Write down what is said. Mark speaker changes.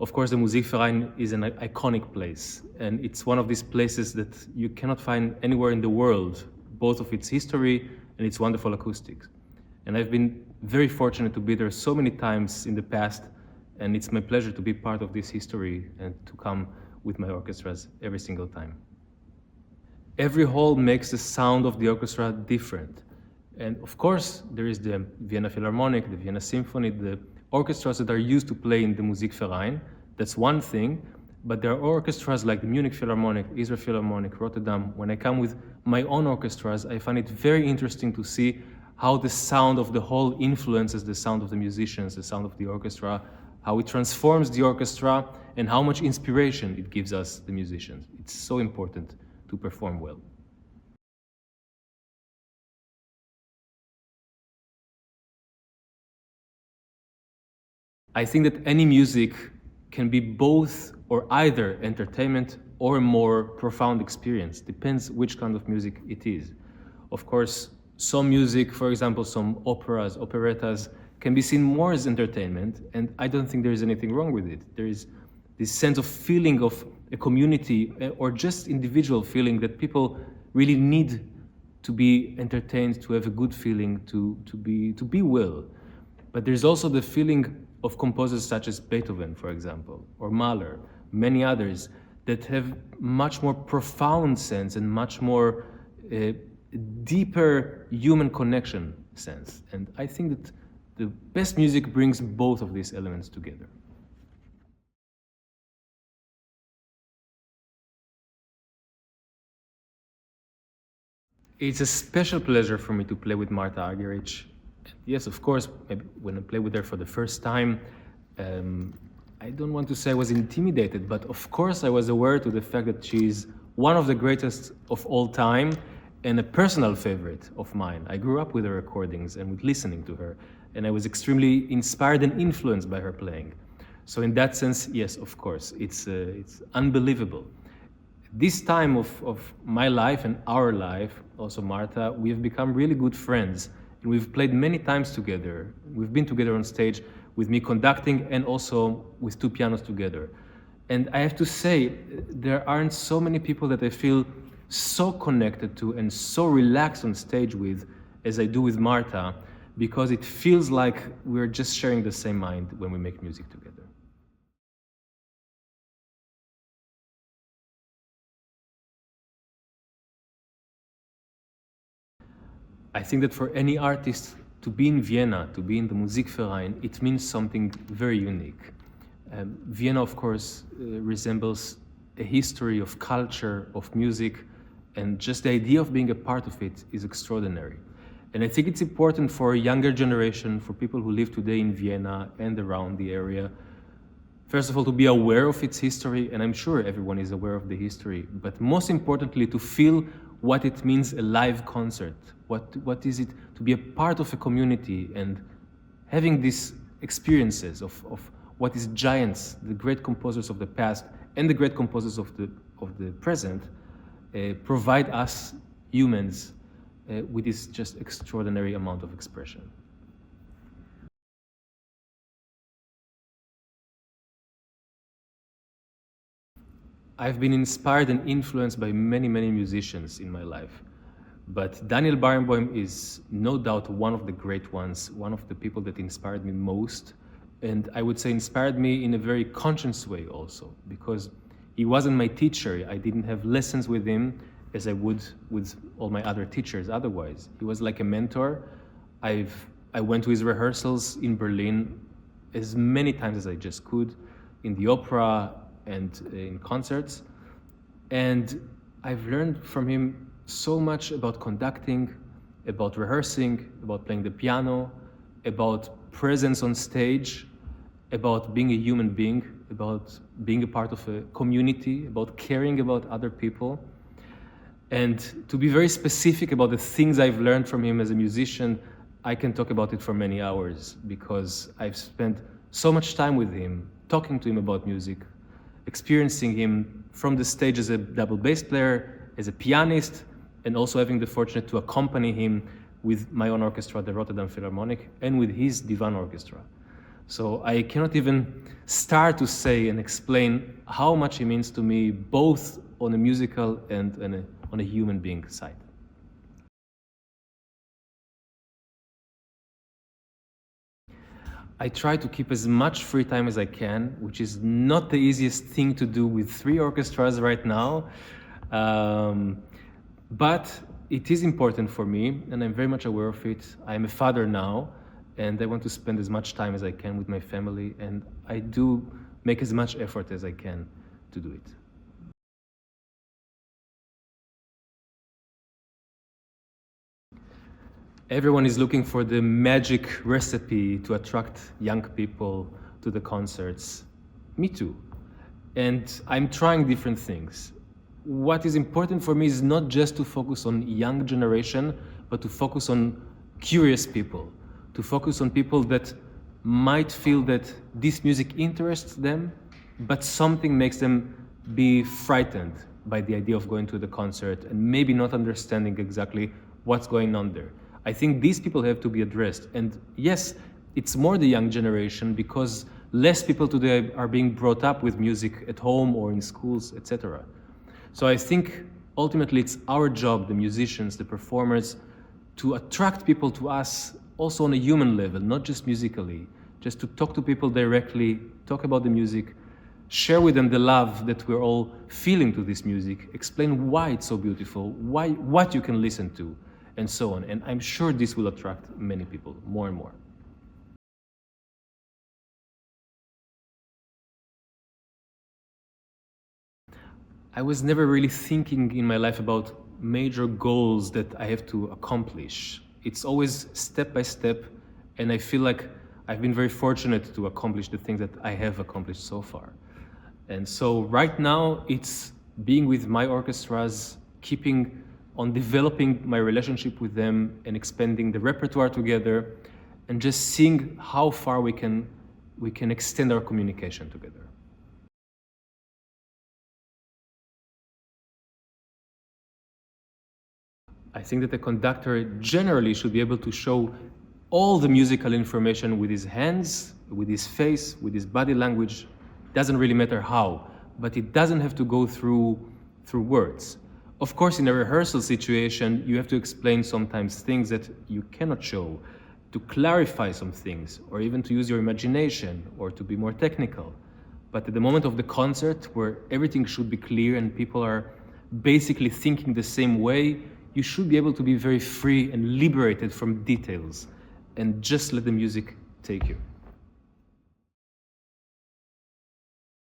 Speaker 1: Of course, the Musikverein is an iconic place, and it's one of these places that you cannot find anywhere in the world, both of its history and its wonderful acoustics. And I've been very fortunate to be there so many times in the past, and it's my pleasure to be part of this history and to come with my orchestras every single time. Every hall makes the sound of the orchestra different. And of course, there is the Vienna Philharmonic, the Vienna Symphony, the orchestras that are used to play in the Musikverein. That's one thing. But there are orchestras like the Munich Philharmonic, Israel Philharmonic, Rotterdam. When I come with my own orchestras, I find it very interesting to see how the sound of the hall influences the sound of the musicians, the sound of the orchestra, how it transforms the orchestra, and how much inspiration it gives us, the musicians. It's so important to perform well. I think that any music can be both or either entertainment or a more profound experience. Depends which kind of music it is. Of course, some music, for example, some operas, operettas, can be seen more as entertainment, and I don't think there is anything wrong with it. There is this sense of feeling of a community or just individual feeling that people really need to be entertained, to have a good feeling, to be well. But there's also the feeling of composers such as Beethoven, for example, or Mahler, many others, that have much more profound sense and much more deeper human connection sense. And I think that the best music brings both of these elements together. It's a special pleasure for me to play with Martha Argerich. Yes, of course, when I play with her for the first time, I don't want to say I was intimidated, but of course I was aware to the fact that she's one of the greatest of all time and a personal favorite of mine. I grew up with her recordings and with listening to her, and I was extremely inspired and influenced by her playing. So in that sense, yes, of course, it's unbelievable. This time of my life and our life, also Martha, we have become really good friends. And we've played many times together. We've been together on stage with me conducting and also with two pianos together. And I have to say, there aren't so many people that I feel so connected to and so relaxed on stage with as I do with Martha, because it feels like we're just sharing the same mind when we make music together. I think that for any artist to be in Vienna, to be in the Musikverein, it means something very unique. Vienna, of course, resembles a history of culture, of music, and just the idea of being a part of it is extraordinary. And I think it's important for a younger generation, for people who live today in Vienna and around the area, first of all, to be aware of its history, and I'm sure everyone is aware of the history, but most importantly, to feel what it means a live concert. What is it to be a part of a community and having these experiences of what is giants, the great composers of the past and the great composers of the present, provide us humans with this just extraordinary amount of expression. I've been inspired and influenced by many, many musicians in my life. But Daniel Barenboim is no doubt one of the great ones, one of the people that inspired me most. And I would say inspired me in a very conscious way also, because he wasn't my teacher. I didn't have lessons with him as I would with all my other teachers otherwise. He was like a mentor. I went to his rehearsals in Berlin as many times as I just could, in the opera and in concerts. And I've learned from him so much about conducting, about rehearsing, about playing the piano, about presence on stage, about being a human being, about being a part of a community, about caring about other people. And to be very specific about the things I've learned from him as a musician, I can talk about it for many hours, because I've spent so much time with him, talking to him about music, experiencing him from the stage as a double bass player, as a pianist, and also having the fortune to accompany him with my own orchestra, the Rotterdam Philharmonic, and with his Divan Orchestra. So I cannot even start to say and explain how much he means to me, both on a musical and on a human being side. I try to keep as much free time as I can, which is not the easiest thing to do with 3 orchestras right now. But it is important for me, and I'm very much aware of it. I'm a father now, and I want to spend as much time as I can with my family, and I do make as much effort as I can to do it. Everyone is looking for the magic recipe to attract young people to the concerts. Me too. And I'm trying different things. What is important for me is not just to focus on young generation, but to focus on curious people, to focus on people that might feel that this music interests them, but something makes them be frightened by the idea of going to the concert and maybe not understanding exactly what's going on there. I think these people have to be addressed. And yes, it's more the young generation because less people today are being brought up with music at home or in schools, etc. So I think ultimately it's our job, the musicians, the performers, to attract people to us also on a human level, not just musically, just to talk to people directly, talk about the music, share with them the love that we're all feeling to this music, explain why it's so beautiful, what you can listen to, and so on. And I'm sure this will attract many people, more and more. I was never really thinking in my life about major goals that I have to accomplish. It's always step by step, and I feel like I've been very fortunate to accomplish the things that I have accomplished so far. And so right now, it's being with my orchestras, keeping on developing my relationship with them and expanding the repertoire together, and just seeing how far we can extend our communication together. I think that the conductor generally should be able to show all the musical information with his hands, with his face, with his body language. Doesn't really matter how, but it doesn't have to go through words. Of course, in a rehearsal situation, you have to explain sometimes things that you cannot show, to clarify some things, or even to use your imagination, or to be more technical. But at the moment of the concert, where everything should be clear and people are basically thinking the same way, you should be able to be very free and liberated from details, and just let the music take you.